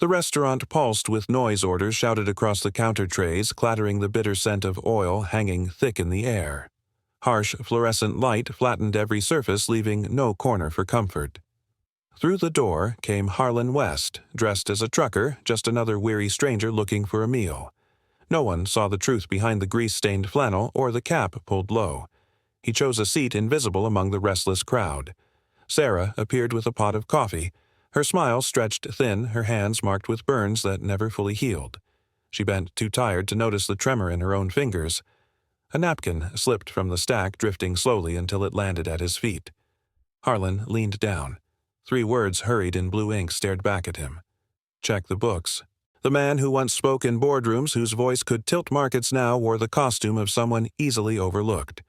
The restaurant pulsed with noise orders shouted across the counter trays, clattering the bitter scent of oil hanging thick in the air. Harsh fluorescent light flattened every surface, leaving no corner for comfort. Through the door came Harlan West, dressed as a trucker, just another weary stranger looking for a meal. No one saw the truth behind the grease-stained flannel or the cap pulled low. He chose a seat invisible among the restless crowd. Sarah appeared with a pot of coffee. Her smile stretched thin, her hands marked with burns that never fully healed. She bent too tired to notice the tremor in her own fingers. A napkin slipped from the stack, drifting slowly until it landed at his feet. Harlan leaned down. 3 words hurried in blue ink stared back at him. Check the books. The man who once spoke in boardrooms, whose voice could tilt markets, now wore the costume of someone easily overlooked.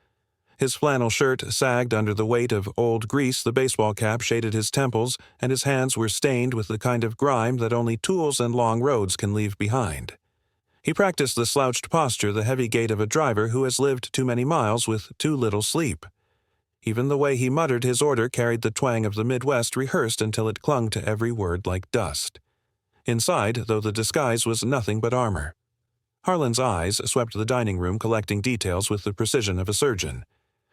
His flannel shirt sagged under the weight of old grease, the baseball cap shaded his temples, and his hands were stained with the kind of grime that only tools and long roads can leave behind. He practiced the slouched posture, the heavy gait of a driver who has lived too many miles with too little sleep. Even the way he muttered his order carried the twang of the Midwest, rehearsed until it clung to every word like dust. Inside, though, the disguise was nothing but armor. Harlan's eyes swept the dining room, collecting details with the precision of a surgeon.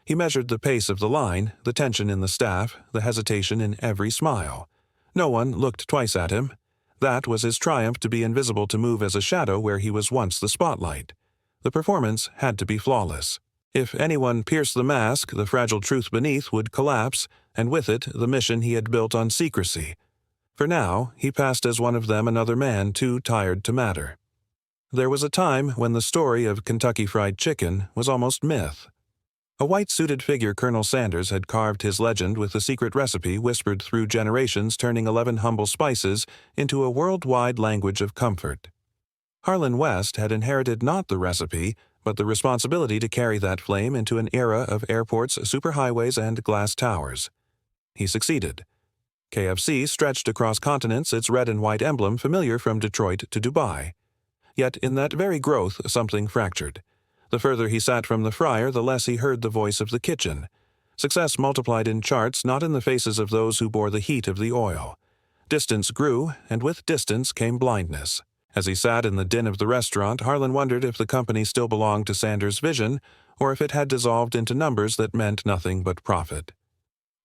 He measured the pace of the line, the tension in the staff, the hesitation in every smile. No one looked twice at him. That was his triumph, to be invisible, to move as a shadow where he was once the spotlight. The performance had to be flawless. If anyone pierced the mask, the fragile truth beneath would collapse, and with it the mission he had built on secrecy. For now, he passed as one of them, another man too tired to matter. There was a time when the story of Kentucky Fried Chicken was almost myth. A white-suited figure, Colonel Sanders, had carved his legend with a secret recipe whispered through generations, turning 11 humble spices into a worldwide language of comfort. Harlan West had inherited not the recipe, but the responsibility to carry that flame into an era of airports, superhighways, and glass towers. He succeeded. KFC stretched across continents, its red and white emblem familiar from Detroit to Dubai. Yet in that very growth something fractured. The further he sat from the fryer, the less he heard the voice of the kitchen. Success multiplied in charts, not in the faces of those who bore the heat of the oil. Distance grew, and with distance came blindness. As he sat in the din of the restaurant, Harlan wondered if the company still belonged to Sanders' vision, or if it had dissolved into numbers that meant nothing but profit.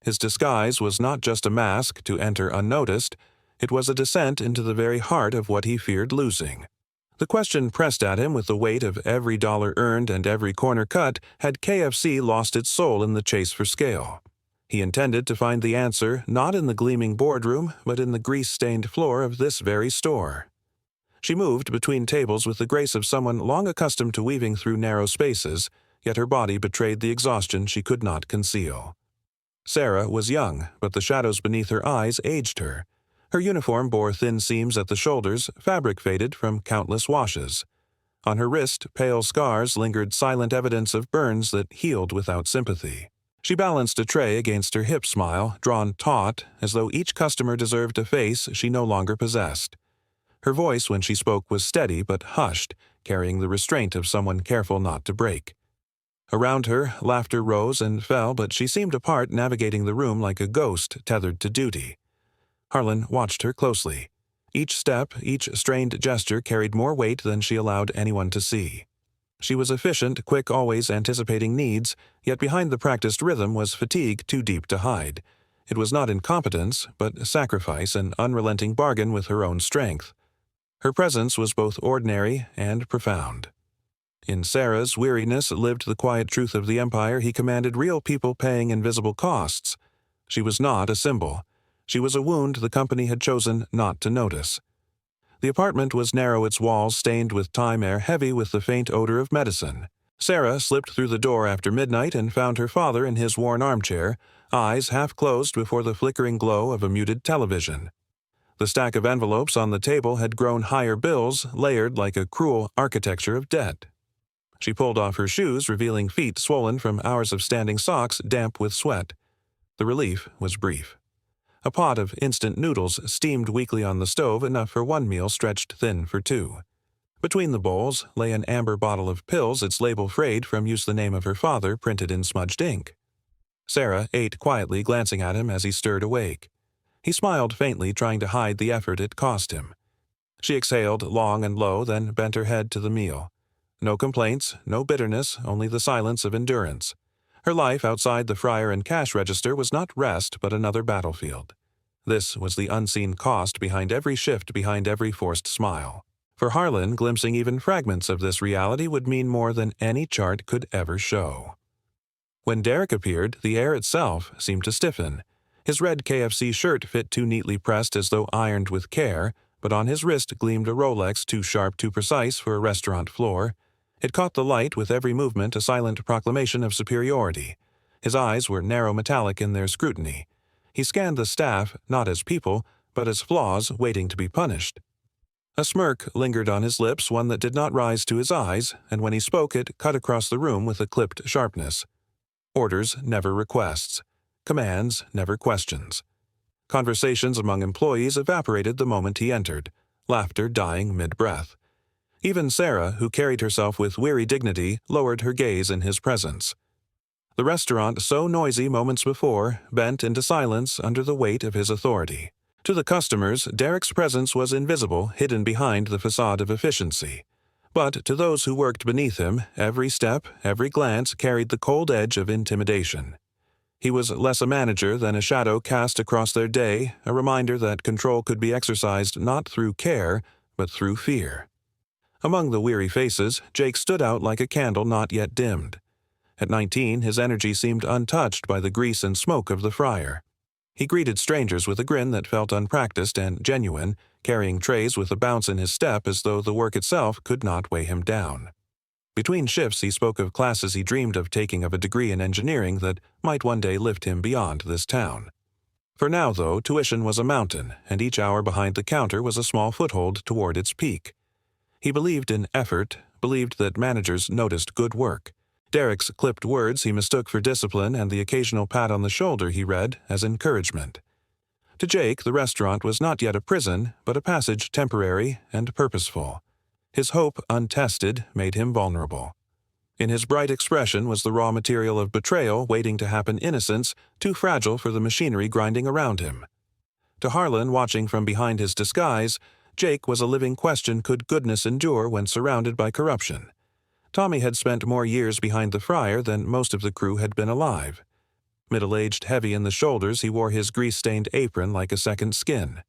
His disguise was not just a mask to enter unnoticed, it was a descent into the very heart of what he feared losing. The question pressed at him with the weight of every dollar earned and every corner cut: had KFC lost its soul in the chase for scale? He intended to find the answer not in the gleaming boardroom, but in the grease-stained floor of this very store. She moved between tables with the grace of someone long accustomed to weaving through narrow spaces, yet her body betrayed the exhaustion she could not conceal. Sarah was young, but the shadows beneath her eyes aged her. Her uniform bore thin seams at the shoulders, fabric faded from countless washes. On her wrist, pale scars lingered, silent evidence of burns that healed without sympathy. She balanced a tray against her hip, smile drawn taut, as though each customer deserved a face she no longer possessed. Her voice when she spoke was steady but hushed, carrying the restraint of someone careful not to break. Around her, laughter rose and fell, but she seemed apart, navigating the room like a ghost tethered to duty. Harlan watched her closely. Each step, each strained gesture carried more weight than she allowed anyone to see. She was efficient, quick, always anticipating needs, yet behind the practiced rhythm was fatigue too deep to hide. It was not incompetence, but sacrifice, an unrelenting bargain with her own strength. Her presence was both ordinary and profound. In Sarah's weariness lived the quiet truth of the empire. He commanded real people paying invisible costs. She was not a symbol. She was a wound the company had chosen not to notice. The apartment was narrow, its walls stained with time, air heavy with the faint odor of medicine. Sarah slipped through the door after midnight and found her father in his worn armchair, eyes half closed before the flickering glow of a muted television. The stack of envelopes on the table had grown higher, bills layered like a cruel architecture of debt. She pulled off her shoes, revealing feet swollen from hours of standing, socks damp with sweat. The relief was brief. A pot of instant noodles steamed weakly on the stove, enough for one meal stretched thin for two. Between the bowls lay an amber bottle of pills, its label frayed from use, the name of her father printed in smudged ink. Sarah ate quietly, glancing at him as he stirred awake. He smiled faintly, trying to hide the effort it cost him. She exhaled long and low, then bent her head to the meal. No complaints, no bitterness, only the silence of endurance. Her life outside the fryer and cash register was not rest but another battlefield. This was the unseen cost behind every shift, behind every forced smile. For Harlan, glimpsing even fragments of this reality would mean more than any chart could ever show. When Derek appeared, the air itself seemed to stiffen. His red KFC shirt fit too neatly pressed as though ironed with care, but on his wrist gleamed a Rolex too sharp, too precise for a restaurant floor. It caught the light with every movement, a silent proclamation of superiority. His eyes were narrow metallic in their scrutiny. He scanned the staff, not as people, but as flaws waiting to be punished. A smirk lingered on his lips, one that did not rise to his eyes, and when he spoke it cut across the room with a clipped sharpness. Orders, never requests. Commands, never questions. Conversations among employees evaporated the moment he entered, laughter dying mid-breath. Even Sarah, who carried herself with weary dignity, lowered her gaze in his presence. The restaurant, so noisy moments before, bent into silence under the weight of his authority. To the customers, Derek's presence was invisible, hidden behind the facade of efficiency. But to those who worked beneath him, every step, every glance carried the cold edge of intimidation. He was less a manager than a shadow cast across their day, a reminder that control could be exercised not through care, but through fear. Among the weary faces, Jake stood out like a candle not yet dimmed. At 19, his energy seemed untouched by the grease and smoke of the fryer. He greeted strangers with a grin that felt unpracticed and genuine, carrying trays with a bounce in his step as though the work itself could not weigh him down. Between shifts, he spoke of classes he dreamed of taking, of a degree in engineering that might one day lift him beyond this town. For now, though, tuition was a mountain, and each hour behind the counter was a small foothold toward its peak. He believed in effort, believed that managers noticed good work. Derek's clipped words he mistook for discipline, and the occasional pat on the shoulder he read as encouragement. To Jake, the restaurant was not yet a prison, but a passage temporary and purposeful. His hope, untested, made him vulnerable. In his bright expression was the raw material of betrayal waiting to happen, innocence too fragile for the machinery grinding around him. To Harlan, watching from behind his disguise, Jake was a living question: could goodness endure when surrounded by corruption? Tommy had spent more years behind the fryer than most of the crew had been alive. Middle-aged, heavy in the shoulders, he wore his grease-stained apron like a second skin.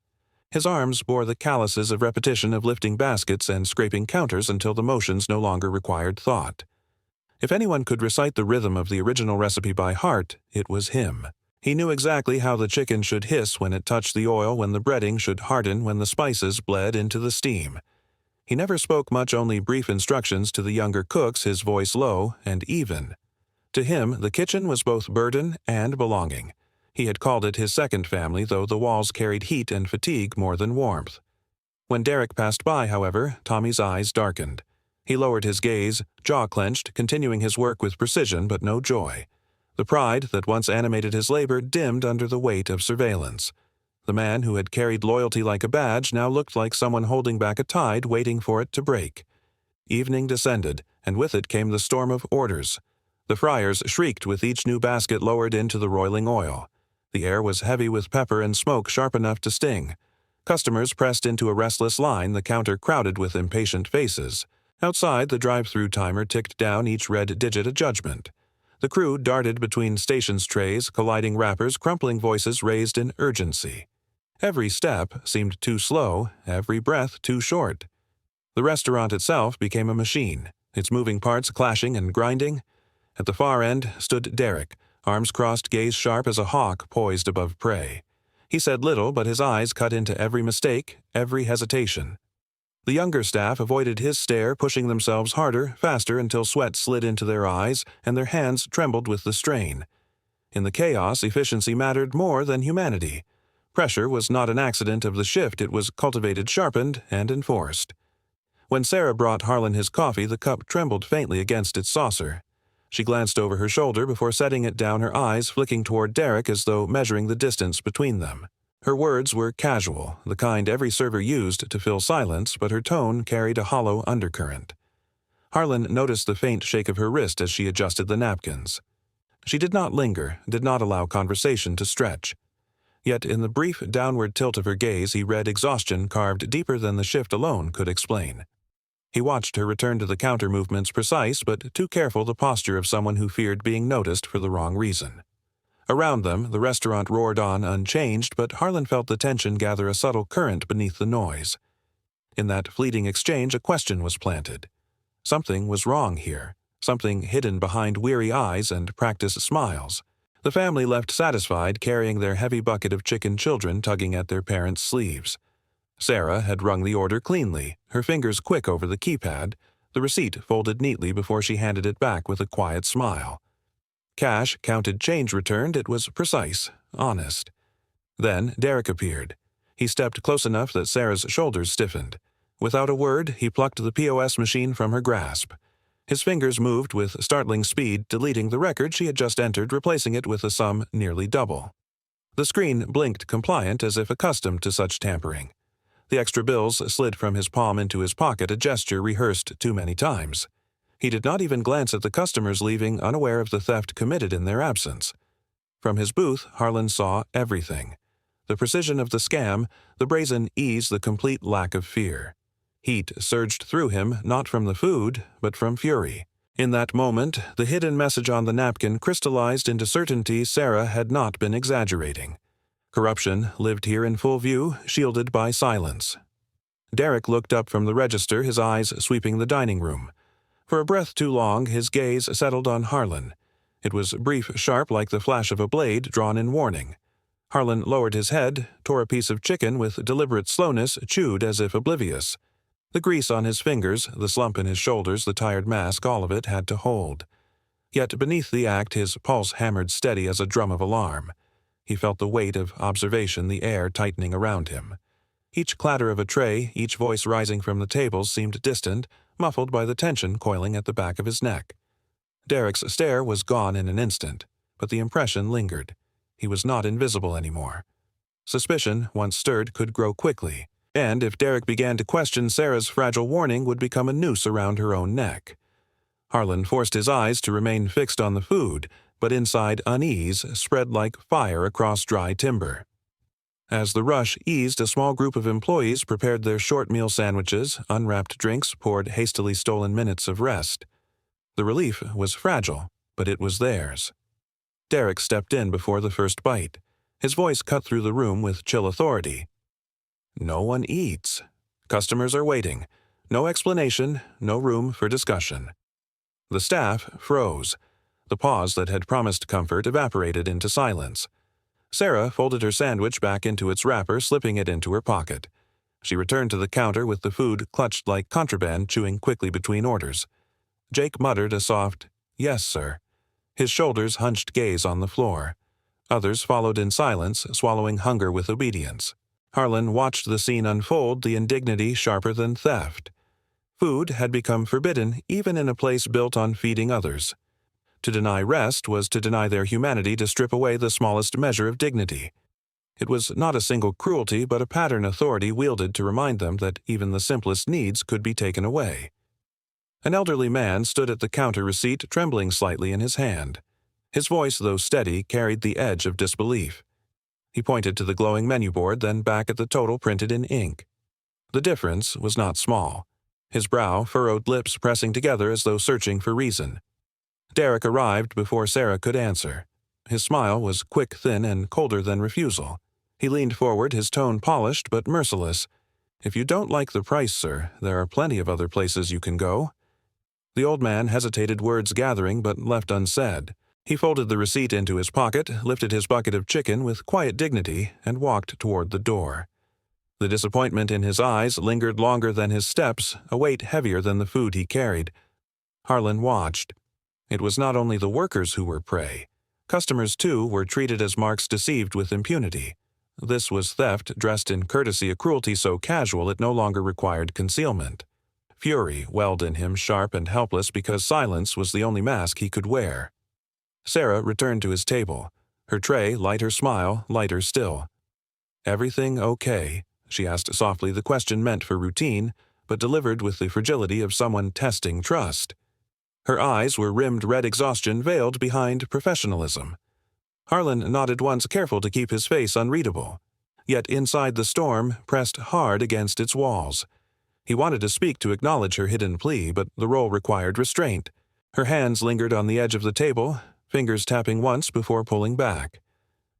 His arms bore the calluses of repetition of lifting baskets and scraping counters until the motions no longer required thought. If anyone could recite the rhythm of the original recipe by heart, it was him. He knew exactly how the chicken should hiss when it touched the oil, when the breading should harden, when the spices bled into the steam. He never spoke much, only brief instructions to the younger cooks, his voice low and even. To him, the kitchen was both burden and belonging. He had called it his second family, though the walls carried heat and fatigue more than warmth. When Derek passed by, however, Tommy's eyes darkened. He lowered his gaze, jaw clenched, continuing his work with precision but no joy. The pride that once animated his labor dimmed under the weight of surveillance. The man who had carried loyalty like a badge now looked like someone holding back a tide, waiting for it to break. Evening descended, and with it came the storm of orders. The fryers shrieked with each new basket lowered into the roiling oil. The air was heavy with pepper and smoke sharp enough to sting. Customers pressed into a restless line, the counter crowded with impatient faces. Outside, the drive-through timer ticked down each red digit a judgment. The crew darted between stations trays, colliding wrappers, crumpling voices raised in urgency. Every step seemed too slow, every breath too short. The restaurant itself became a machine, its moving parts clashing and grinding. At the far end stood Derek, arms crossed, gaze sharp as a hawk poised above prey. He said little, but his eyes cut into every mistake, every hesitation. The younger staff avoided his stare, pushing themselves harder, faster, until sweat slid into their eyes and their hands trembled with the strain. In the chaos, efficiency mattered more than humanity. Pressure was not an accident of the shift, it was cultivated, sharpened, and enforced. When Sarah brought Harlan his coffee, the cup trembled faintly against its saucer. She glanced over her shoulder before setting it down, her eyes flicking toward Derek as though measuring the distance between them. Her words were casual, the kind every server used to fill silence, but her tone carried a hollow undercurrent. Harlan noticed the faint shake of her wrist as she adjusted the napkins. She did not linger, did not allow conversation to stretch. Yet in the brief downward tilt of her gaze he read exhaustion carved deeper than the shift alone could explain. He watched her return to the counter movements precise but too careful the posture of someone who feared being noticed for the wrong reason. Around them, the restaurant roared on unchanged, but Harlan felt the tension gather a subtle current beneath the noise. In that fleeting exchange, a question was planted. Something was wrong here, something hidden behind weary eyes and practiced smiles. The family left satisfied, carrying their heavy bucket of chicken children tugging at their parents' sleeves. Sarah had rung the order cleanly, her fingers quick over the keypad, the receipt folded neatly before she handed it back with a quiet smile. Cash, counted change returned, it was precise, honest. Then Derek appeared. He stepped close enough that Sarah's shoulders stiffened. Without a word, he plucked the POS machine from her grasp. His fingers moved with startling speed, deleting the record she had just entered, replacing it with a sum nearly double. The screen blinked compliant as if accustomed to such tampering. The extra bills slid from his palm into his pocket, a gesture rehearsed too many times. He did not even glance at the customers leaving, unaware of the theft committed in their absence. From his booth, Harlan saw everything. The precision of the scam, the brazen ease, the complete lack of fear. Heat surged through him, not from the food, but from fury. In that moment, the hidden message on the napkin crystallized into certainty Sarah had not been exaggerating. Corruption lived here in full view, shielded by silence. Derek looked up from the register, his eyes sweeping the dining room. For a breath too long, his gaze settled on Harlan. It was brief, sharp, like the flash of a blade drawn in warning. Harlan lowered his head, tore a piece of chicken with deliberate slowness, chewed as if oblivious. The grease on his fingers, the slump in his shoulders, the tired mask, all of it had to hold. Yet beneath the act, his pulse hammered steady as a drum of alarm. He felt the weight of observation, the air tightening around him. Each clatter of a tray, each voice rising from the tables seemed distant, muffled by the tension coiling at the back of his neck. Derek's stare was gone in an instant, but the impression lingered. He was not invisible anymore. Suspicion, once stirred, could grow quickly, and if Derek began to question Sarah's fragile warning, would become a noose around her own neck. Harlan forced his eyes to remain fixed on the food, but inside unease spread like fire across dry timber. As the rush eased, a small group of employees prepared their short meal sandwiches, unwrapped drinks, poured hastily stolen minutes of rest. The relief was fragile, but it was theirs. Derek stepped in before the first bite. His voice cut through the room with chill authority. No one eats. Customers are waiting. No explanation, no room for discussion. The staff froze. The pause that had promised comfort evaporated into silence. Sarah folded her sandwich back into its wrapper, slipping it into her pocket. She returned to the counter with the food clutched like contraband, chewing quickly between orders. Jake muttered a soft, "Yes, sir." His shoulders hunched gaze on the floor. Others followed in silence, swallowing hunger with obedience. Harlan watched the scene unfold, the indignity sharper than theft. Food had become forbidden, even in a place built on feeding others. To deny rest was to deny their humanity, to strip away the smallest measure of dignity. It was not a single cruelty, but a pattern authority wielded to remind them that even the simplest needs could be taken away. An elderly man stood at the counter receipt, trembling slightly in his hand. His voice, though steady, carried the edge of disbelief. He pointed to the glowing menu board, then back at the total printed in ink. The difference was not small. His brow furrowed, lips pressing together as though searching for reason. Derek arrived before Sarah could answer. His smile was quick, thin, and colder than refusal. He leaned forward, his tone polished but merciless. "If you don't like the price, sir, there are plenty of other places you can go." The old man hesitated, words gathering but left unsaid. He folded the receipt into his pocket, lifted his bucket of chicken with quiet dignity, and walked toward the door. The disappointment in his eyes lingered longer than his steps, a weight heavier than the food he carried. Harlan watched. It was not only the workers who were prey. Customers, too, were treated as marks, deceived with impunity. This was theft dressed in courtesy, a cruelty so casual it no longer required concealment. Fury welled in him, sharp and helpless, because silence was the only mask he could wear. Sarah returned to his table. Her tray, lighter smile, lighter still. "Everything okay?" she asked softly, the question meant for routine, but delivered with the fragility of someone testing trust. Her eyes were rimmed red, exhaustion veiled behind professionalism. Harlan nodded once, careful to keep his face unreadable. Yet inside the storm pressed hard against its walls. He wanted to speak to acknowledge her hidden plea, but the role required restraint. Her hands lingered on the edge of the table, fingers tapping once before pulling back.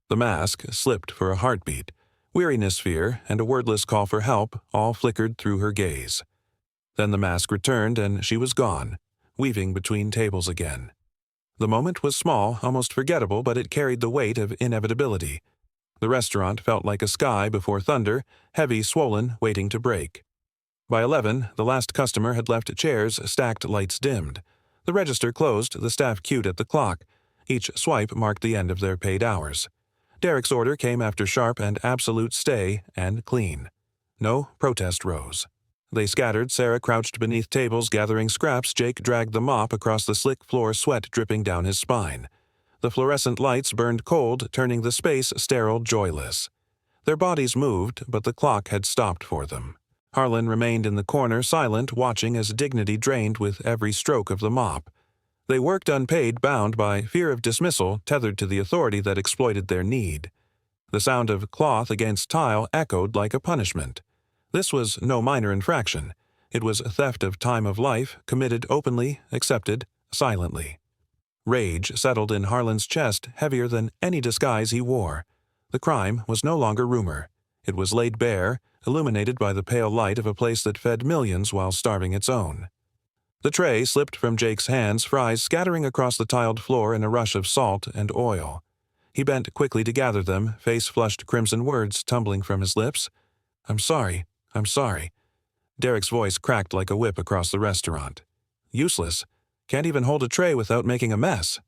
The mask slipped for a heartbeat. Weariness, fear, and a wordless call for help all flickered through her gaze. Then the mask returned and she was gone, weaving between tables again. The moment was small, almost forgettable, but it carried the weight of inevitability. The restaurant felt like a sky before thunder, heavy, swollen, waiting to break. By 11, the last customer had left chairs stacked, lights dimmed. The register closed, the staff queued at the clock. Each swipe marked the end of their paid hours. Derek's order came after sharp and absolute stay and clean. No protest rose. They scattered. Sarah crouched beneath tables gathering scraps. Jake dragged the mop across the slick floor, sweat dripping down his spine. The fluorescent lights burned cold, turning the space sterile, joyless. Their bodies moved, but the clock had stopped for them. Harlan remained in the corner, silent, watching as dignity drained with every stroke of the mop. They worked unpaid, bound by fear of dismissal, tethered to the authority that exploited their need. The sound of cloth against tile echoed like a punishment. This was no minor infraction. It was a theft of time of life, committed openly, accepted silently. Rage settled in Harlan's chest, heavier than any disguise he wore. The crime was no longer rumor. It was laid bare, illuminated by the pale light of a place that fed millions while starving its own. The tray slipped from Jake's hands, fries scattering across the tiled floor in a rush of salt and oil. He bent quickly to gather them, face flushed crimson, words tumbling from his lips. I'm sorry. Derek's voice cracked like a whip across the restaurant. Useless. Can't even hold a tray without making a mess.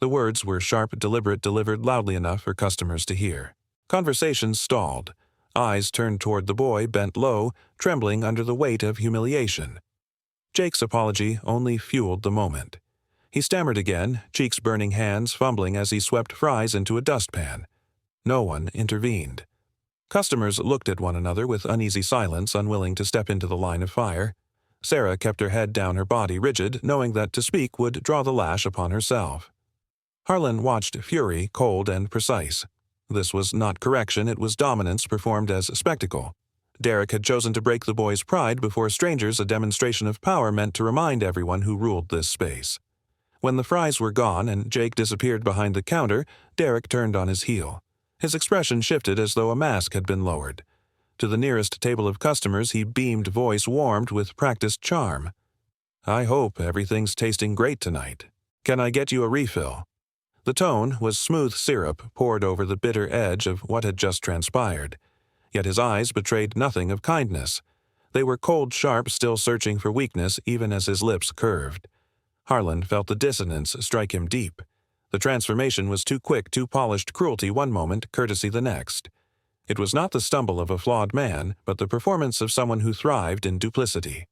The words were sharp, deliberate, delivered loudly enough for customers to hear. Conversations stalled. Eyes turned toward the boy, bent low, trembling under the weight of humiliation. Jake's apology only fueled the moment. He stammered again, cheeks burning, hands fumbling as he swept fries into a dustpan. No one intervened. Customers looked at one another with uneasy silence, unwilling to step into the line of fire. Sarah kept her head down, her body rigid, knowing that to speak would draw the lash upon herself. Harlan watched fury, cold and precise. This was not correction, it was dominance performed as a spectacle. Derek had chosen to break the boy's pride before strangers, a demonstration of power meant to remind everyone who ruled this space. When the fries were gone and Jake disappeared behind the counter, Derek turned on his heel. His expression shifted as though a mask had been lowered. To the nearest table of customers, he beamed, voice warmed with practiced charm. I hope everything's tasting great tonight. Can I get you a refill? The tone was smooth syrup poured over the bitter edge of what had just transpired. Yet his eyes betrayed nothing of kindness. They were cold, sharp, still searching for weakness even as his lips curved. Harlan felt the dissonance strike him deep. The transformation was too quick, too polished, cruelty one moment, courtesy the next. It was not the stumble of a flawed man, but the performance of someone who thrived in duplicity.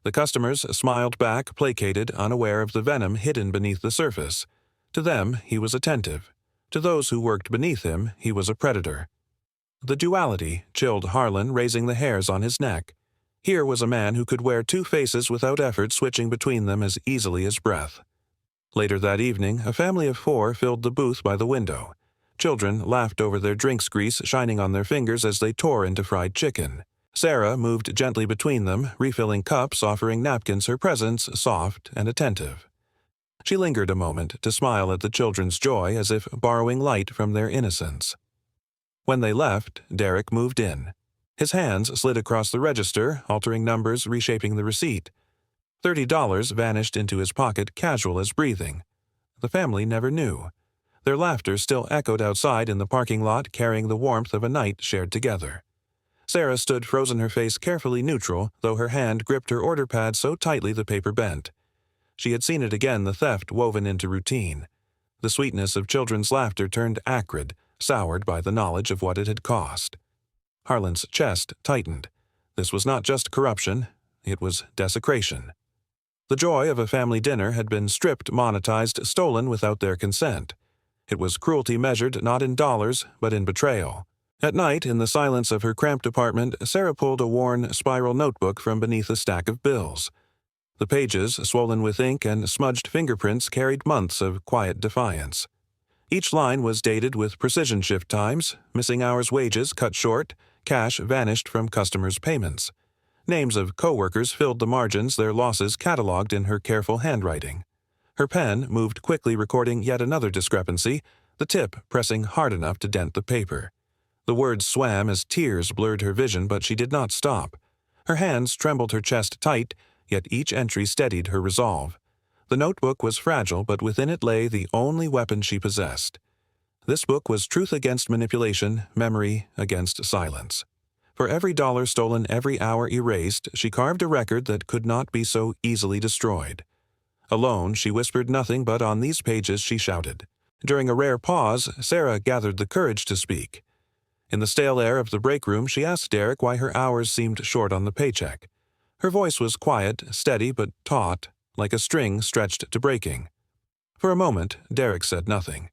The customers smiled back, placated, unaware of the venom hidden beneath the surface. To them, he was attentive. To those who worked beneath him, he was a predator. The duality chilled Harlan, raising the hairs on his neck. Here was a man who could wear two faces without effort, switching between them as easily as breath. Later that evening, a family of 4 filled the booth by the window. Children laughed over their drinks, grease shining on their fingers as they tore into fried chicken. Sarah moved gently between them, refilling cups, offering napkins, her presence soft and attentive. She lingered a moment to smile at the children's joy as if borrowing light from their innocence. When they left, Derek moved in. His hands slid across the register, altering numbers, reshaping the receipt. $30 vanished into his pocket, casual as breathing. The family never knew. Their laughter still echoed outside in the parking lot, carrying the warmth of a night shared together. Sarah stood frozen, her face carefully neutral, though her hand gripped her order pad so tightly the paper bent. She had seen it again, the theft woven into routine. The sweetness of children's laughter turned acrid, soured by the knowledge of what it had cost. Harlan's chest tightened. This was not just corruption, it was desecration. The joy of a family dinner had been stripped, monetized, stolen without their consent. It was cruelty measured not in dollars, but in betrayal. At night, in the silence of her cramped apartment, Sarah pulled a worn, spiral notebook from beneath a stack of bills. The pages, swollen with ink and smudged fingerprints, carried months of quiet defiance. Each line was dated with precision shift times, missing hours' wages cut short, cash vanished from customers' payments. Names of coworkers filled the margins, their losses cataloged in her careful handwriting. Her pen moved quickly, recording yet another discrepancy, the tip pressing hard enough to dent the paper. The words swam as tears blurred her vision, but she did not stop. Her hands trembled, her chest tight, yet each entry steadied her resolve. The notebook was fragile, but within it lay the only weapon she possessed. This book was truth against manipulation, memory against silence. For every dollar stolen, every hour erased, she carved a record that could not be so easily destroyed. Alone, she whispered nothing, but on these pages she shouted. During a rare pause, Sarah gathered the courage to speak. In the stale air of the break room, she asked Derek why her hours seemed short on the paycheck. Her voice was quiet, steady, but taut, like a string stretched to breaking. For a moment, Derek said nothing.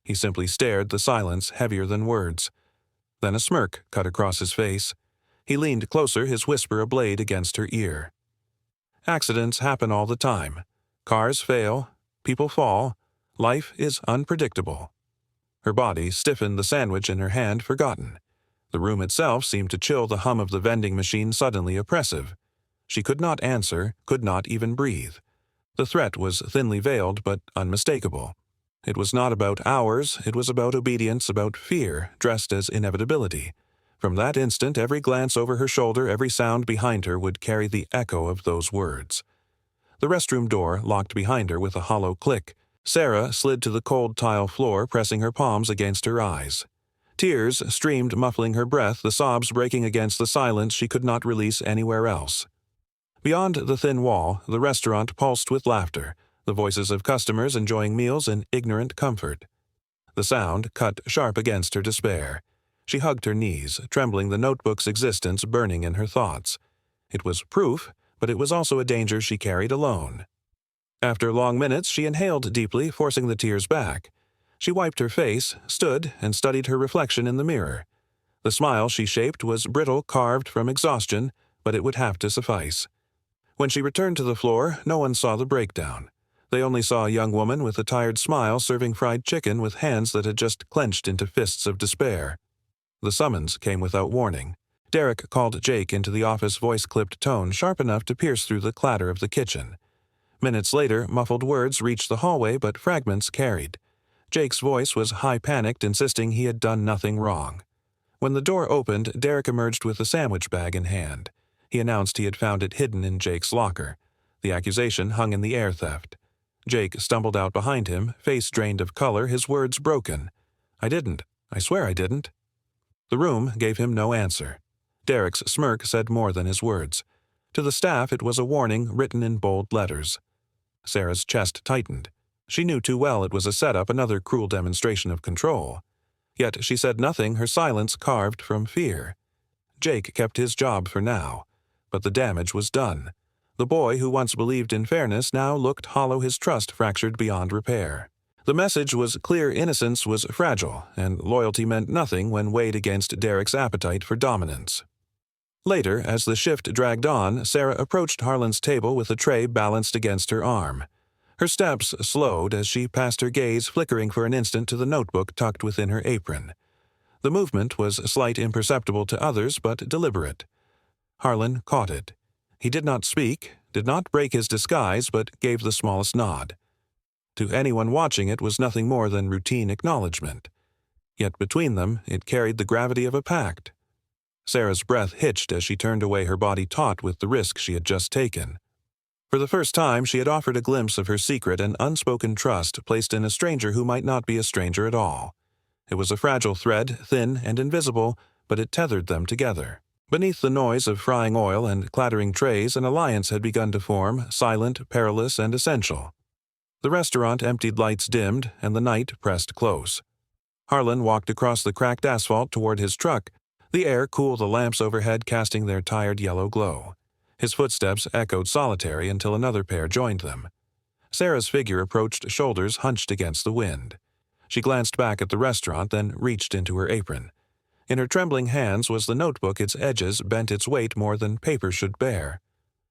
He simply stared, the silence heavier than words. Then a smirk cut across his face. He leaned closer, his whisper a blade against her ear. Accidents happen all the time. Cars fail, people fall, life is unpredictable. Her body stiffened, the sandwich in her hand forgotten. The room itself seemed to chill, the hum of the vending machine suddenly oppressive. She could not answer, could not even breathe. The threat was thinly veiled, but unmistakable. It was not about hours, it was about obedience, about fear, dressed as inevitability. From that instant, every glance over her shoulder, every sound behind her would carry the echo of those words. The restroom door locked behind her with a hollow click. Sarah slid to the cold tile floor, pressing her palms against her eyes. Tears streamed, muffling her breath, the sobs breaking against the silence she could not release anywhere else. Beyond the thin wall, the restaurant pulsed with laughter, the voices of customers enjoying meals in ignorant comfort. The sound cut sharp against her despair. She hugged her knees, trembling, the notebook's existence burning in her thoughts. It was proof, but it was also a danger she carried alone. After long minutes, she inhaled deeply, forcing the tears back. She wiped her face, stood, and studied her reflection in the mirror. The smile she shaped was brittle, carved from exhaustion, but it would have to suffice. When she returned to the floor, no one saw the breakdown. They only saw a young woman with a tired smile serving fried chicken with hands that had just clenched into fists of despair. The summons came without warning. Derek called Jake into the office, voice-clipped tone sharp enough to pierce through the clatter of the kitchen. Minutes later, muffled words reached the hallway, but fragments carried. Jake's voice was high-panicked, insisting he had done nothing wrong. When the door opened, Derek emerged with a sandwich bag in hand. He announced he had found it hidden in Jake's locker. The accusation hung in the air: theft. Jake stumbled out behind him, face drained of color, his words broken. "I didn't. I swear I didn't." The room gave him no answer. Derek's smirk said more than his words. To the staff, it was a warning written in bold letters. Sarah's chest tightened. She knew too well it was a setup, another cruel demonstration of control. Yet she said nothing, her silence carved from fear. Jake kept his job for now. But the damage was done. The boy who once believed in fairness now looked hollow, his trust fractured beyond repair. The message was clear: innocence was fragile, and loyalty meant nothing when weighed against Derek's appetite for dominance. Later, as the shift dragged on, Sarah approached Harlan's table with a tray balanced against her arm. Her steps slowed as she passed, her gaze flickering for an instant to the notebook tucked within her apron. The movement was slight, imperceptible to others, but deliberate. Harlan caught it. He did not speak, did not break his disguise, but gave the smallest nod. To anyone watching, it was nothing more than routine acknowledgement. Yet between them, it carried the gravity of a pact. Sarah's breath hitched as she turned away, her body taut with the risk she had just taken. For the first time, she had offered a glimpse of her secret and unspoken trust placed in a stranger who might not be a stranger at all. It was a fragile thread, thin and invisible, but it tethered them together. Beneath the noise of frying oil and clattering trays, an alliance had begun to form, silent, perilous, and essential. The restaurant emptied, lights dimmed, and the night pressed close. Harlan walked across the cracked asphalt toward his truck, the air cool, the lamps overhead casting their tired yellow glow. His footsteps echoed solitary until another pair joined them. Sarah's figure approached, shoulders hunched against the wind. She glanced back at the restaurant, then reached into her apron. In her trembling hands was the notebook, its edges bent, its weight more than paper should bear.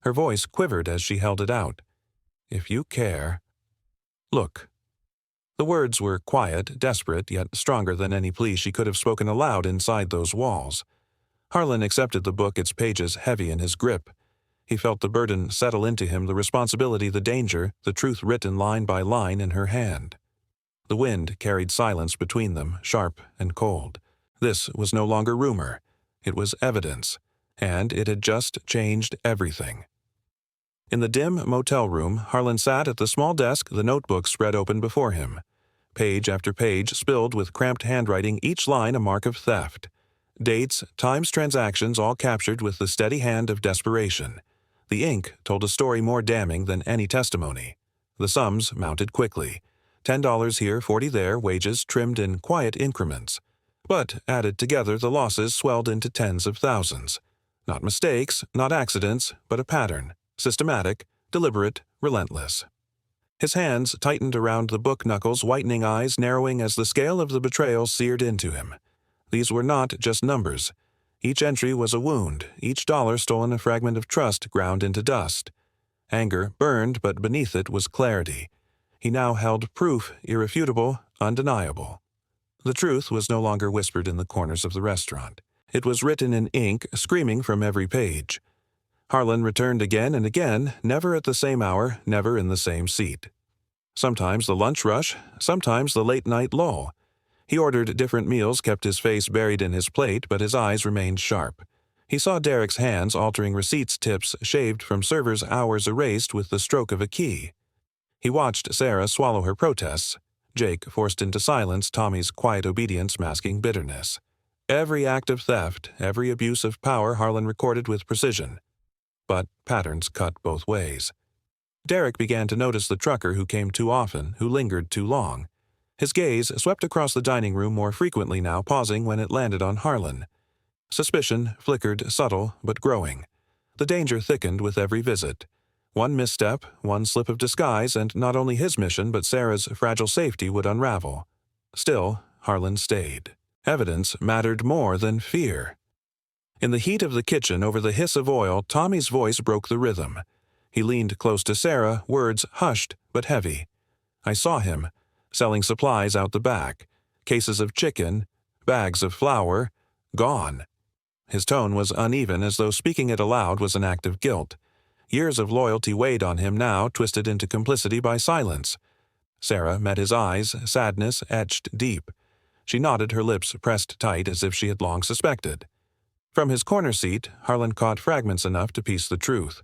Her voice quivered as she held it out. "If you care, look." The words were quiet, desperate, yet stronger than any plea she could have spoken aloud inside those walls. Harlan accepted the book, its pages heavy in his grip. He felt the burden settle into him, the responsibility, the danger, the truth written line by line in her hand. The wind carried silence between them, sharp and cold. This was no longer rumor. It was evidence, and it had just changed everything. In the dim motel room, Harlan sat at the small desk, the notebook spread open before him. Page after page spilled with cramped handwriting, each line a mark of theft. Dates, times, transactions, all captured with the steady hand of desperation. The ink told a story more damning than any testimony. The sums mounted quickly. $10 here, $40 there, wages trimmed in quiet increments. But, added together, the losses swelled into tens of thousands. Not mistakes, not accidents, but a pattern. Systematic, deliberate, relentless. His hands tightened around the book knuckles, whitening eyes narrowing as the scale of the betrayal seared into him. These were not just numbers. Each entry was a wound, each dollar stolen a fragment of trust ground into dust. Anger burned, but beneath it was clarity. He now held proof, irrefutable, undeniable. The truth was no longer whispered in the corners of the restaurant. It was written in ink, screaming from every page. Harlan returned again and again, never at the same hour, never in the same seat. Sometimes the lunch rush, sometimes the late-night lull. He ordered different meals, kept his face buried in his plate, but his eyes remained sharp. He saw Derek's hands altering receipts, tips shaved from servers, hours erased with the stroke of a key. He watched Sarah swallow her protests, Jake forced into silence, Tommy's quiet obedience masking bitterness. Every act of theft, every abuse of power Harlan recorded with precision. But patterns cut both ways. Derek began to notice the trucker who came too often, who lingered too long. His gaze swept across the dining room more frequently now, pausing when it landed on Harlan. Suspicion flickered, subtle but growing. The danger thickened with every visit. One misstep, one slip of disguise, and not only his mission but Sarah's fragile safety would unravel. Still, Harlan stayed. Evidence mattered more than fear. In the heat of the kitchen, over the hiss of oil, Tommy's voice broke the rhythm. He leaned close to Sarah, words hushed but heavy. I saw him, selling supplies out the back. Cases of chicken, bags of flour, gone. His tone was uneven, as though speaking it aloud was an act of guilt. Years of loyalty weighed on him now, twisted into complicity by silence. Sarah met his eyes, sadness etched deep. She nodded, her lips pressed tight as if she had long suspected. From his corner seat, Harlan caught fragments enough to piece the truth.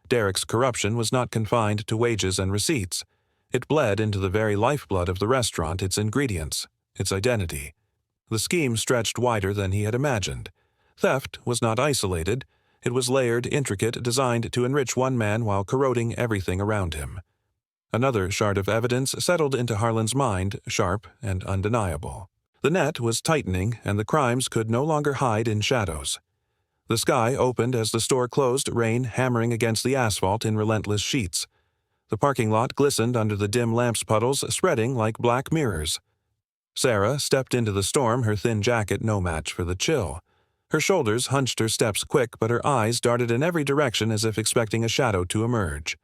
Derek's corruption was not confined to wages and receipts. It bled into the very lifeblood of the restaurant, its ingredients, its identity. The scheme stretched wider than he had imagined. Theft was not isolated. It was layered, intricate, designed to enrich one man while corroding everything around him. Another shard of evidence settled into Harlan's mind, sharp and undeniable. The net was tightening, and the crimes could no longer hide in shadows. The sky opened as the store closed, rain hammering against the asphalt in relentless sheets. The parking lot glistened under the dim lamps, puddles spreading like black mirrors. Sarah stepped into the storm, her thin jacket no match for the chill. Her shoulders hunched, her steps quick, but her eyes darted in every direction as if expecting a shadow to emerge.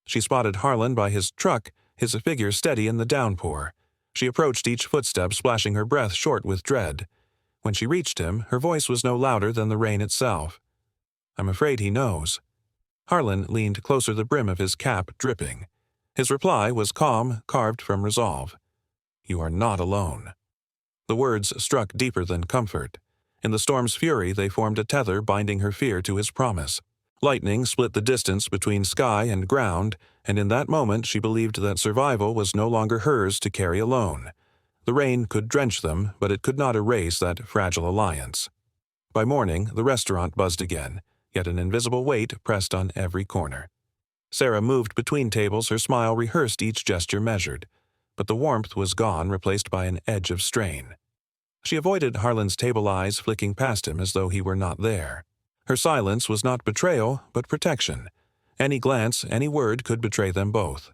She spotted Harlan by his truck, his figure steady in the downpour. She approached each footstep, splashing her breath short with dread. When she reached him, her voice was no louder than the rain itself. I'm afraid he knows. Harlan leaned closer, the brim of his cap dripping. His reply was calm, carved from resolve. You are not alone. The words struck deeper than comfort. In the storm's fury, they formed a tether binding her fear to his promise. Lightning split the distance between sky and ground, and in that moment she believed that survival was no longer hers to carry alone. The rain could drench them, but it could not erase that fragile alliance. By morning, the restaurant buzzed again, yet an invisible weight pressed on every corner. Sarah moved between tables, her smile rehearsed, each gesture measured. But the warmth was gone, replaced by an edge of strain. She avoided Harlan's table eyes, flicking past him as though he were not there. Her silence was not betrayal, but protection. Any glance, any word could betray them both.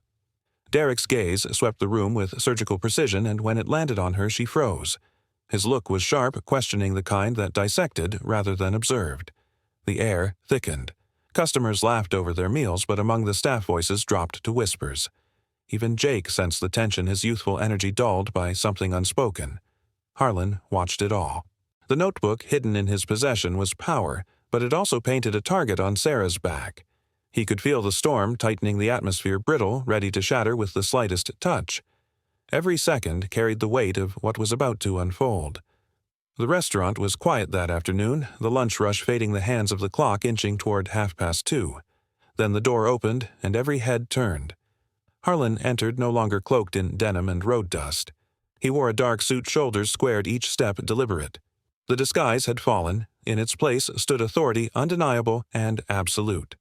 Derek's gaze swept the room with surgical precision, and when it landed on her, she froze. His look was sharp, questioning, the kind that dissected rather than observed. The air thickened. Customers laughed over their meals, but among the staff voices dropped to whispers. Even Jake sensed the tension, his youthful energy dulled by something unspoken. Harlan watched it all. The notebook hidden in his possession was power, but it also painted a target on Sarah's back. He could feel the storm tightening the atmosphere, brittle, ready to shatter with the slightest touch. Every second carried the weight of what was about to unfold. The restaurant was quiet that afternoon, the lunch rush fading, the hands of the clock inching toward 2:30. Then the door opened, and every head turned. Harlan entered, no longer cloaked in denim and road dust. He wore a dark suit, shoulders squared, each step deliberate. The disguise had fallen. In its place stood authority, undeniable and absolute.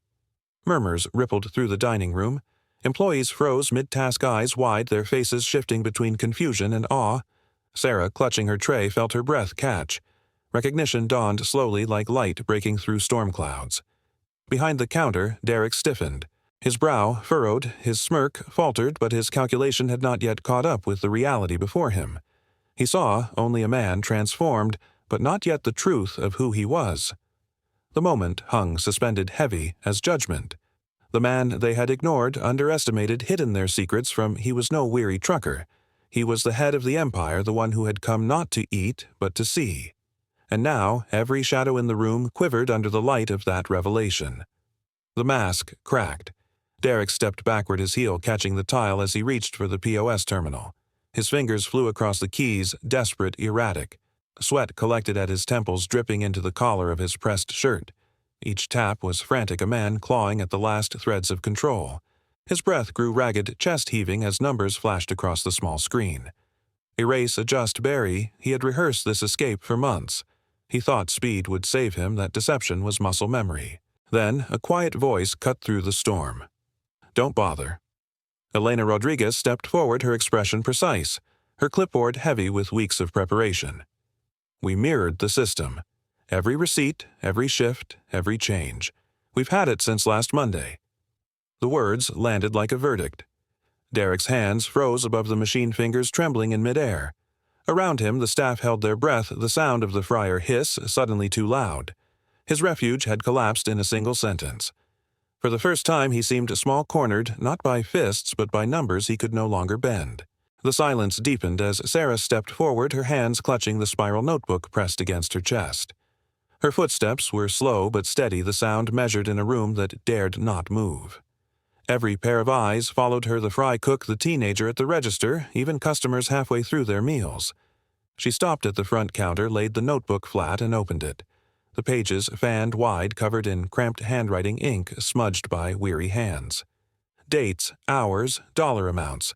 Murmurs rippled through the dining room. Employees froze mid-task, eyes wide, their faces shifting between confusion and awe. Sarah, clutching her tray, felt her breath catch. Recognition dawned slowly, like light breaking through storm clouds. Behind the counter, Derek stiffened. His brow furrowed, his smirk faltered, but his calculation had not yet caught up with the reality before him. He saw only a man transformed, but not yet the truth of who he was. The moment hung suspended, heavy as judgment. The man they had ignored, underestimated, hidden their secrets from, he was no weary trucker. He was the head of the empire, the one who had come not to eat, but to see. And now every shadow in the room quivered under the light of that revelation. The mask cracked. Derek stepped backward, his heel catching the tile as he reached for the POS terminal. His fingers flew across the keys, desperate, erratic. Sweat collected at his temples, dripping into the collar of his pressed shirt. Each tap was frantic, a man clawing at the last threads of control. His breath grew ragged, chest heaving as numbers flashed across the small screen. Erase, adjust, bury. He had rehearsed this escape for months. He thought speed would save him, that deception was muscle memory. Then a quiet voice cut through the storm. "Don't bother." Elena Rodriguez stepped forward, her expression precise, her clipboard heavy with weeks of preparation. "We mirrored the system. Every receipt, every shift, every change. We've had it since last Monday." The words landed like a verdict. Derek's hands froze above the machine, fingers trembling in midair. Around him, the staff held their breath, the sound of the fryer hiss suddenly too loud. His refuge had collapsed in a single sentence. For the first time, he seemed small-cornered, not by fists, but by numbers he could no longer bend. The silence deepened as Sarah stepped forward, her hands clutching the spiral notebook pressed against her chest. Her footsteps were slow but steady, the sound measured in a room that dared not move. Every pair of eyes followed her, the fry cook, the teenager at the register, even customers halfway through their meals. She stopped at the front counter, laid the notebook flat, and opened it. The pages fanned wide, covered in cramped handwriting, ink smudged by weary hands. Dates, hours, dollar amounts.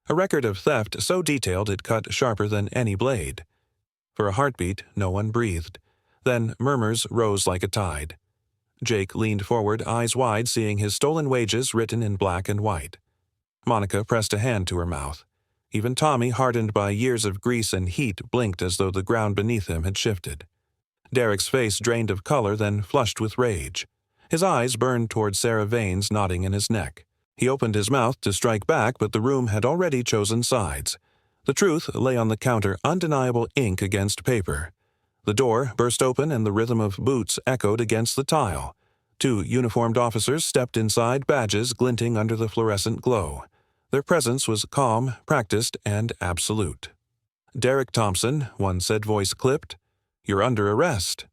A record of theft so detailed it cut sharper than any blade. For a heartbeat, no one breathed. Then murmurs rose like a tide. Jake leaned forward, eyes wide, seeing his stolen wages written in black and white. Monica pressed a hand to her mouth. Even Tommy, hardened by years of grease and heat, blinked as though the ground beneath him had shifted. Derek's face drained of color, then flushed with rage. His eyes burned toward Sarah, veins knotting in his neck. He opened his mouth to strike back, but the room had already chosen sides. The truth lay on the counter, undeniable ink against paper. The door burst open and the rhythm of boots echoed against the tile. Two uniformed officers stepped inside, badges glinting under the fluorescent glow. Their presence was calm, practiced, and absolute. "Derek Thompson," one said, voice clipped. "You're under arrest."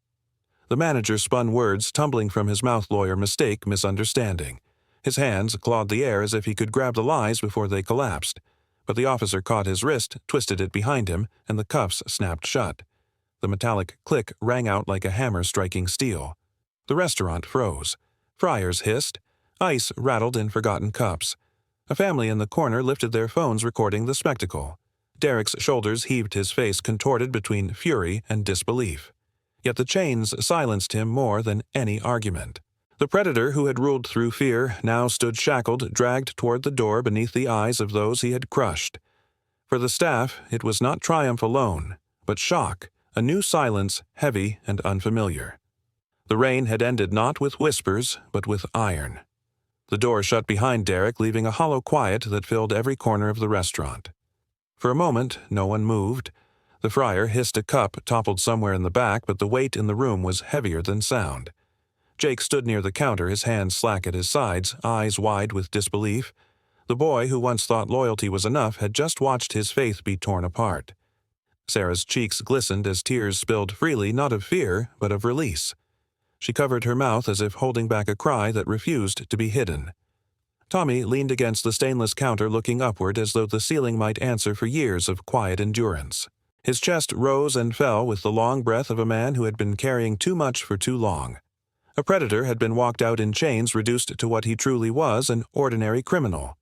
The manager spun words tumbling from his mouth. Lawyer, mistake, misunderstanding. His hands clawed the air as if he could grab the lies before they collapsed. But the officer caught his wrist, twisted it behind him, and the cuffs snapped shut. The metallic click rang out like a hammer striking steel. The restaurant froze. Fryers hissed. Ice rattled in forgotten cups. A family in the corner lifted their phones, recording the spectacle. Derek's shoulders heaved, his face contorted between fury and disbelief. Yet the chains silenced him more than any argument. The predator who had ruled through fear now stood shackled, dragged toward the door beneath the eyes of those he had crushed. For the staff, it was not triumph alone, but shock, a new silence, heavy and unfamiliar. The rain had ended not with whispers, but with iron. The door shut behind Derek, leaving a hollow quiet that filled every corner of the restaurant. For a moment, no one moved. The fryer hissed, a cup toppled somewhere in the back, but the weight in the room was heavier than sound. Jake stood near the counter, his hands slack at his sides, eyes wide with disbelief. The boy who once thought loyalty was enough had just watched his faith be torn apart. Sarah's cheeks glistened as tears spilled freely, not of fear, but of release. She covered her mouth as if holding back a cry that refused to be hidden. Tommy leaned against the stainless counter looking upward as though the ceiling might answer for years of quiet endurance. His chest rose and fell with the long breath of a man who had been carrying too much for too long. A predator had been walked out in chains, reduced to what he truly was, an ordinary criminal.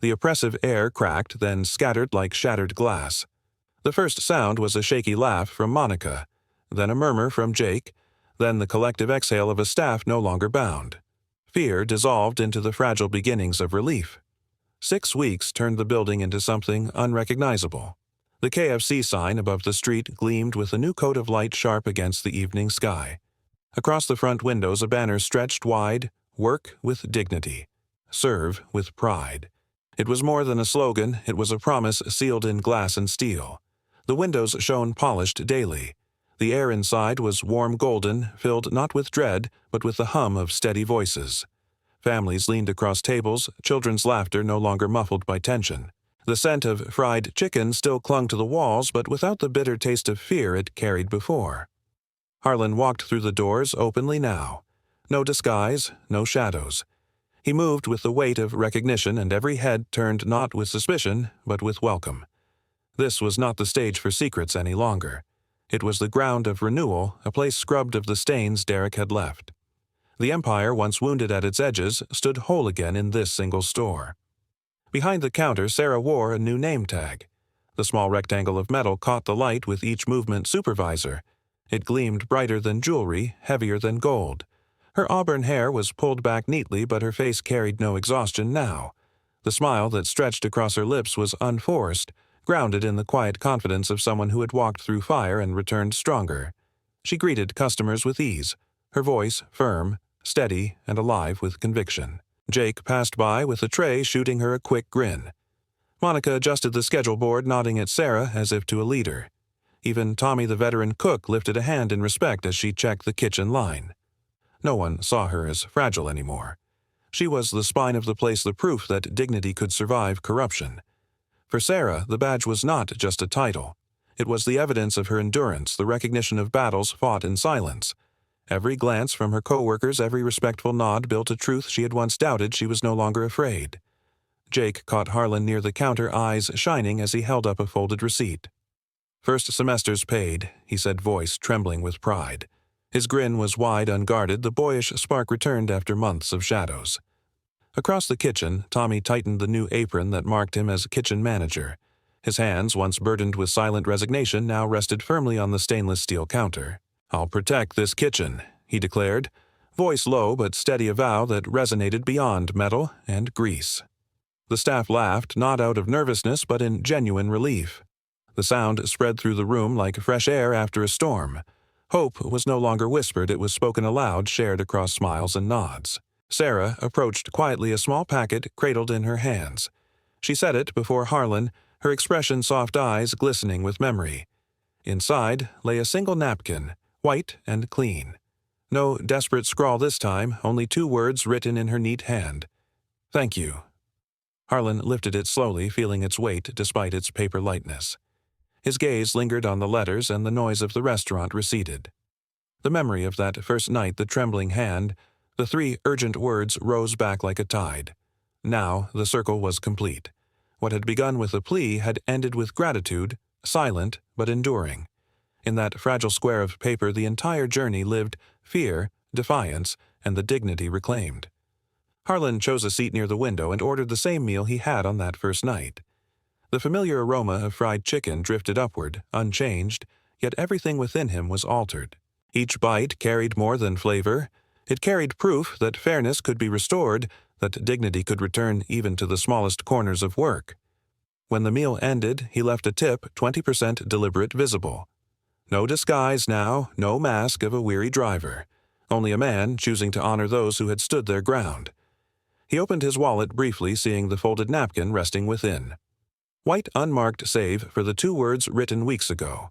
The oppressive air cracked, then scattered like shattered glass. The first sound was a shaky laugh from Monica, then a murmur from Jake, then the collective exhale of a staff no longer bound. Fear dissolved into the fragile beginnings of relief. 6 weeks turned the building into something unrecognizable. The KFC sign above the street gleamed with a new coat of light sharp against the evening sky. Across the front windows a banner stretched wide, "Work with dignity. Serve with pride." It was more than a slogan, it was a promise sealed in glass and steel. The windows shone polished daily. The air inside was warm golden, filled not with dread, but with the hum of steady voices. Families leaned across tables, children's laughter no longer muffled by tension. The scent of fried chicken still clung to the walls, but without the bitter taste of fear it carried before. Harlan walked through the doors openly now. No disguise, no shadows. He moved with the weight of recognition, and every head turned not with suspicion, but with welcome. This was not the stage for secrets any longer. It was the ground of renewal, a place scrubbed of the stains Derek had left. The empire, once wounded at its edges, stood whole again in this single store. Behind the counter, Sarah wore a new name tag. The small rectangle of metal caught the light with each movement supervisor. It gleamed brighter than jewelry, heavier than gold. Her auburn hair was pulled back neatly, but her face carried no exhaustion now. The smile that stretched across her lips was unforced, grounded in the quiet confidence of someone who had walked through fire and returned stronger. She greeted customers with ease, her voice firm, steady, and alive with conviction. Jake passed by with a tray, shooting her a quick grin. Monica adjusted the schedule board, nodding at Sarah as if to a leader. Even Tommy, the veteran cook, lifted a hand in respect as she checked the kitchen line. No one saw her as fragile anymore. She was the spine of the place, the proof that dignity could survive corruption. For Sarah, the badge was not just a title. It was the evidence of her endurance, the recognition of battles fought in silence. Every glance from her co-workers, every respectful nod built a truth she had once doubted. She was no longer afraid. Jake caught Harlan near the counter, eyes shining as he held up a folded receipt. "First semester's paid," he said, voice trembling with pride. His grin was wide, unguarded, the boyish spark returned after months of shadows. Across the kitchen, Tommy tightened the new apron that marked him as kitchen manager. His hands, once burdened with silent resignation, now rested firmly on the stainless steel counter. "I'll protect this kitchen," he declared, voice low but steady, a vow that resonated beyond metal and grease. The staff laughed, not out of nervousness but in genuine relief. The sound spread through the room like fresh air after a storm. Hope was no longer whispered, it was spoken aloud, shared across smiles and nods. Sarah approached quietly, a small packet cradled in her hands. She set it before Harlan, her expression soft eyes glistening with memory. Inside lay a single napkin, white and clean. No desperate scrawl this time, only 2 words written in her neat hand. "Thank you." Harlan lifted it slowly, feeling its weight despite its paper lightness. His gaze lingered on the letters, and the noise of the restaurant receded. The memory of that first night, the trembling hand, the 3 urgent words rose back like a tide. Now the circle was complete. What had begun with a plea had ended with gratitude, silent but enduring. In that fragile square of paper the entire journey lived, fear, defiance, and the dignity reclaimed. Harlan chose a seat near the window and ordered the same meal he had on that first night. The familiar aroma of fried chicken drifted upward, unchanged, yet everything within him was altered. Each bite carried more than flavor. It carried proof that fairness could be restored, that dignity could return even to the smallest corners of work. When the meal ended, he left a tip, 20% deliberate visible. No disguise now, no mask of a weary driver. Only a man choosing to honor those who had stood their ground. He opened his wallet briefly, seeing the folded napkin resting within. White unmarked save for the 2 words written weeks ago.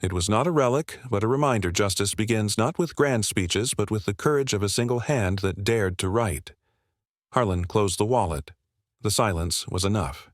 It was not a relic, but a reminder justice begins not with grand speeches, but with the courage of a single hand that dared to write. Harlan closed the wallet. The silence was enough.